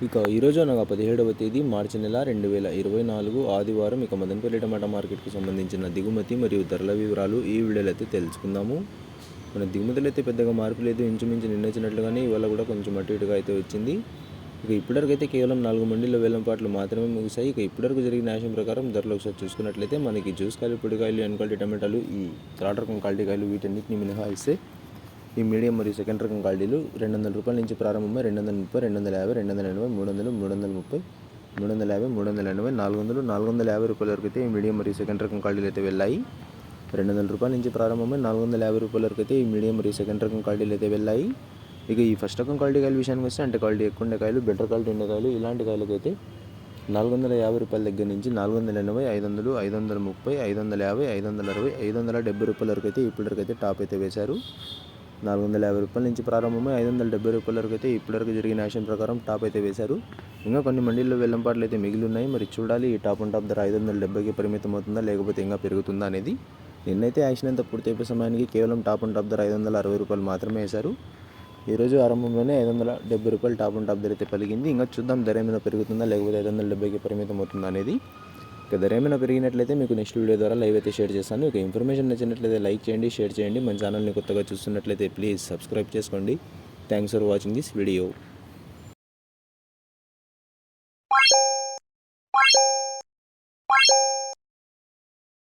ఇక ఈరోజు అనగా 17వ తేదీ మార్చి నెల 2024 ఆదివారం. ఇక మదనపల్లి టమాటా మార్కెట్కి సంబంధించిన దిగుమతి మరియు ధరల వివరాలు ఈ వీడియోలో అయితే తెలుసుకుందాము. మన దిగుమతులు అయితే పెద్దగా మార్పు లేదు, ఇంచుమించు నిన్నచ్చినట్లుగానే ఇవాళ కూడా కొంచెం అటు ఇటుగా అయితే వచ్చింది. ఇక ఇప్పటివరకు అయితే కేవలం 4 మండీల వేలంపాట్లు మాత్రమే ముగిశాయి. ఇక ఇప్పటివరకు జరిగిన న్యాయం ప్రకారం ధరలు ఒకసారి చూసుకున్నట్లయితే మనకి జ్యూస్ కాయలు, పొడికాయలు, ఎన్ క్వాలిటీ టమాటాలు, ఈ థర్డ్ రకం క్వాలిటీ కాయలు వీటన్నిటిని మినహాయిస్తే ఈ మీడియం మరియు సెకండ్ రకం క్వాలిటీలు 200 రూపాయల నుంచి ప్రారంభమై 230, 250, 280, 300, 330, 350, 380, 400, 450 రూపాయల వరకు అయితే ఈ మీడియం మరియు సెకండ్ రకం క్వాలిటీలు అయితే వెళ్ళాయి. 200 రూపాయల నుంచి ప్రారంభమై 450 రూపాయల వరకు అయితే ఈ మీడియం మరియు సెకండ్ రకం క్వాలిటీలు అయితే వెళ్ళాయి. ఇక ఈ ఫస్ట్ రకం క్వాలిటీ కాయల విషయానికి వస్తే అంటే క్వాలిటీ ఎక్కువ ఉండే కాయలు, బెటర్ క్వాలిటీ ఉండే కాయలు, ఇలాంటి కాయలకైతే 450 రూపాయల దగ్గర నుంచి 480, 500, 530, 550, 560, 570 రూపాయల వరకు అయితే ఇప్పటివరకు అయితే టాప్ అయితే వేశారు. 450 రూపాయల నుంచి ప్రారంభమై 570 రూపాయల వరకు అయితే ఇప్పటివరకు జరిగిన యాక్షన్ ప్రకారం టాప్ అయితే వేశారు. ఇంకా కొన్ని మండీల్లో వేలంపాట్లు అయితే మిగిలి ఉన్నాయి. మరి చూడాలి ఈ టాప్ అండ్ టాప్ ధర 570కి పరిమితం అవుతుందా లేకపోతే ఇంకా పెరుగుతుందా అనేది. నిన్నైతే యాక్షన్ అంతా పూర్తి అయిపోయే సమయానికి కేవలం టాప్ అండ్ టాప్ ధర 560 రూపాయలు మాత్రమే వేశారు. ఈరోజు ఆరంభంలోనే 570 రూపాయలు టాప్ అండ్ టాప్ ధర అయితే పలికింది. ఇంకా చూద్దాం ధర ఏమైనా పెరుగుతుందా లేకపోతే 570కి పరిమితం అవుతుందా అనేది. ఇక ధర ఏమైనా పెరిగినట్లయితే మీకు నెక్స్ట్ వీడియో ద్వారా లైవ్ అయితే షేర్ చేస్తాను. ఇక ఇన్ఫర్మేషన్ నచ్చినట్లయితే లైక్ చేయండి, షేర్ చేయండి. మన ఛానల్ని కొత్తగా చూస్తున్నట్లయితే ప్లీజ్ సబ్స్క్రైబ్ చేసుకోండి. Thanks for watching this video.